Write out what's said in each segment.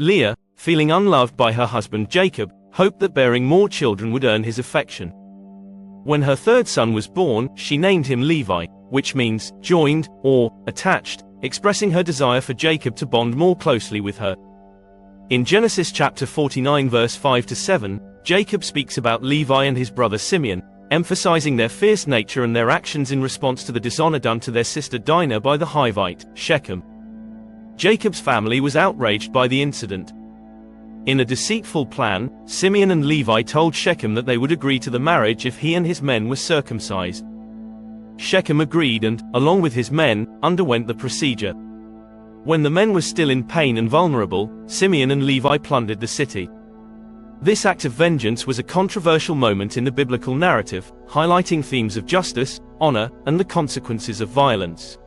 Leah, feeling unloved by her husband Jacob, hoped that bearing more children would earn his affection. When her third son was born, she named him Levi, which means joined or attached, expressing her desire for Jacob to bond more closely with her. In Genesis chapter 49 verse 5-7, Jacob speaks about Levi and his brother Simeon, emphasizing their fierce nature and their actions in response to the dishonor done to their sister Dinah by the Hivite, Shechem. Jacob's family was outraged by the incident. In a deceitful plan, Simeon and Levi told Shechem that they would agree to the marriage if he and his men were circumcised. Shechem agreed and, along with his men, underwent the procedure. When the men were still in pain and vulnerable, Simeon and Levi plundered the city. This act of vengeance was a controversial moment in the biblical narrative, highlighting themes of justice, honor, and the consequences of violence.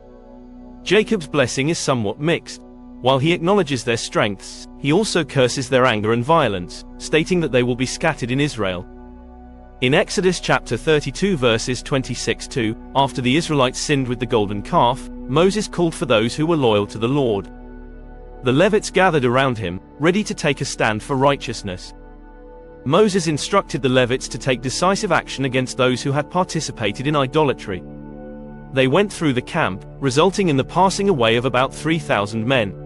Jacob's blessing is somewhat mixed. While he acknowledges their strengths, he also curses their anger and violence, stating that they will be scattered in Israel. In Exodus chapter 32 verses 26-, after the Israelites sinned with the golden calf, Moses called for those who were loyal to the Lord. The Levites gathered around him, ready to take a stand for righteousness. Moses instructed the Levites to take decisive action against those who had participated in idolatry. They went through the camp, resulting in the passing away of about 3,000 men.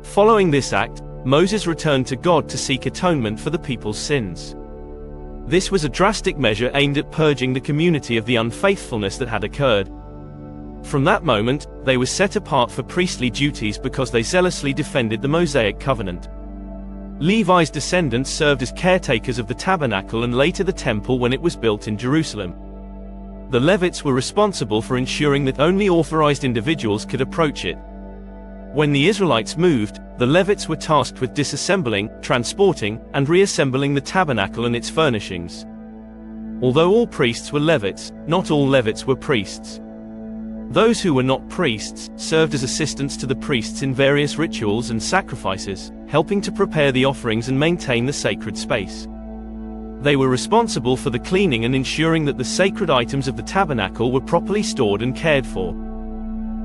Following this act, Moses returned to God to seek atonement for the people's sins. This was a drastic measure aimed at purging the community of the unfaithfulness that had occurred. From that moment, they were set apart for priestly duties because they zealously defended the Mosaic covenant. Levi's descendants served as caretakers of the Tabernacle and later the Temple when it was built in Jerusalem. The Levites were responsible for ensuring that only authorized individuals could approach it. When the Israelites moved, the Levites were tasked with disassembling, transporting, and reassembling the tabernacle and its furnishings. Although all priests were Levites, not all Levites were priests. Those who were not priests served as assistants to the priests in various rituals and sacrifices, helping to prepare the offerings and maintain the sacred space. They were responsible for the cleaning and ensuring that the sacred items of the tabernacle were properly stored and cared for.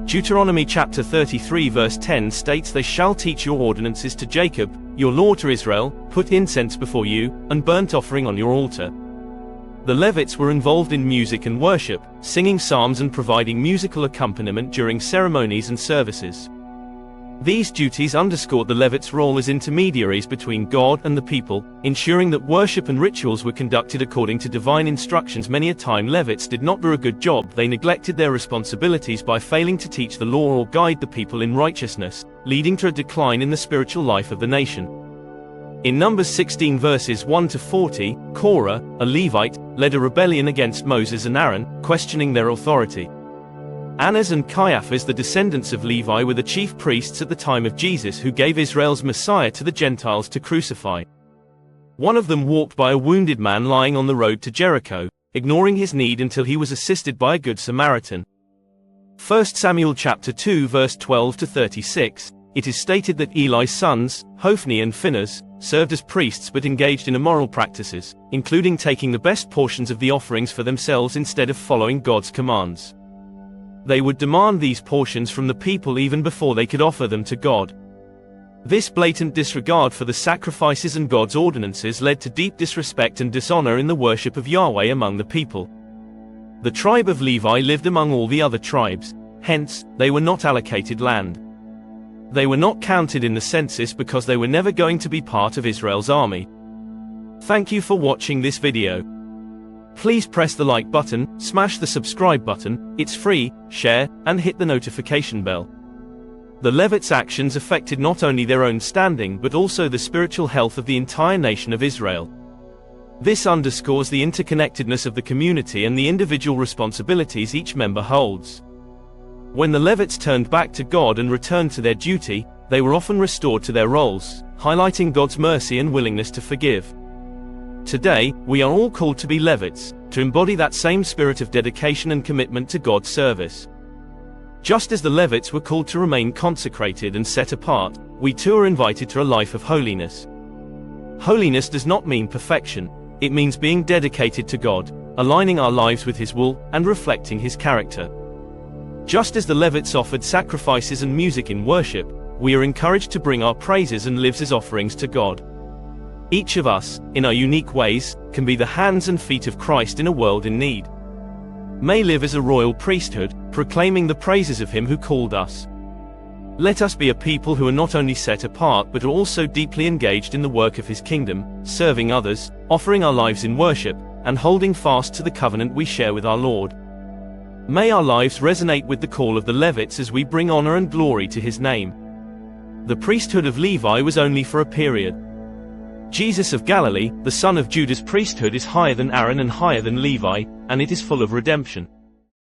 Deuteronomy chapter 33 verse 10 states, "They shall teach your ordinances to Jacob, your law to Israel, put incense before you, and burnt offering on your altar." The Levites were involved in music and worship, singing psalms and providing musical accompaniment during ceremonies and services. These duties underscored the Levites' role as intermediaries between God and the people, ensuring that worship and rituals were conducted according to divine instructions. Many a time Levites did not do a good job. They neglected their responsibilities by failing to teach the law or guide the people in righteousness, leading to a decline in the spiritual life of the nation. In Numbers 16 verses 1-40, Korah, a Levite, led a rebellion against Moses and Aaron, questioning their authority. Annas and Caiaphas, the descendants of Levi, were the chief priests at the time of Jesus who gave Israel's Messiah to the Gentiles to crucify. One of them walked by a wounded man lying on the road to Jericho, ignoring his need until he was assisted by a good Samaritan. 1 Samuel chapter 2 verse 12-36, it is stated that Eli's sons, Hophni and Phinehas, served as priests but engaged in immoral practices, including taking the best portions of the offerings for themselves instead of following God's commands. They would demand these portions from the people even before they could offer them to God. This blatant disregard for the sacrifices and God's ordinances led to deep disrespect and dishonor in the worship of Yahweh among the people. The tribe of Levi lived among all the other tribes, hence, they were not allocated land. They were not counted in the census because they were never going to be part of Israel's army. Thank you for watching this video. Please press the like button, smash the subscribe button, it's free, share, and hit the notification bell. The Levites' actions affected not only their own standing but also the spiritual health of the entire nation of Israel. This underscores the interconnectedness of the community and the individual responsibilities each member holds. When the Levites turned back to God and returned to their duty, they were often restored to their roles, highlighting God's mercy and willingness to forgive. Today, we are all called to be Levites, to embody that same spirit of dedication and commitment to God's service. Just as the Levites were called to remain consecrated and set apart, we too are invited to a life of holiness. Holiness does not mean perfection, it means being dedicated to God, aligning our lives with His will, and reflecting His character. Just as the Levites offered sacrifices and music in worship, we are encouraged to bring our praises and lives as offerings to God. Each of us, in our unique ways, can be the hands and feet of Christ in a world in need. May live as a royal priesthood, proclaiming the praises of Him who called us. Let us be a people who are not only set apart but are also deeply engaged in the work of His kingdom, serving others, offering our lives in worship, and holding fast to the covenant we share with our Lord. May our lives resonate with the call of the Levites as we bring honor and glory to His name. The priesthood of Levi was only for a period. Jesus of Galilee, the son of Judah's priesthood is higher than Aaron and higher than Levi, and it is full of redemption.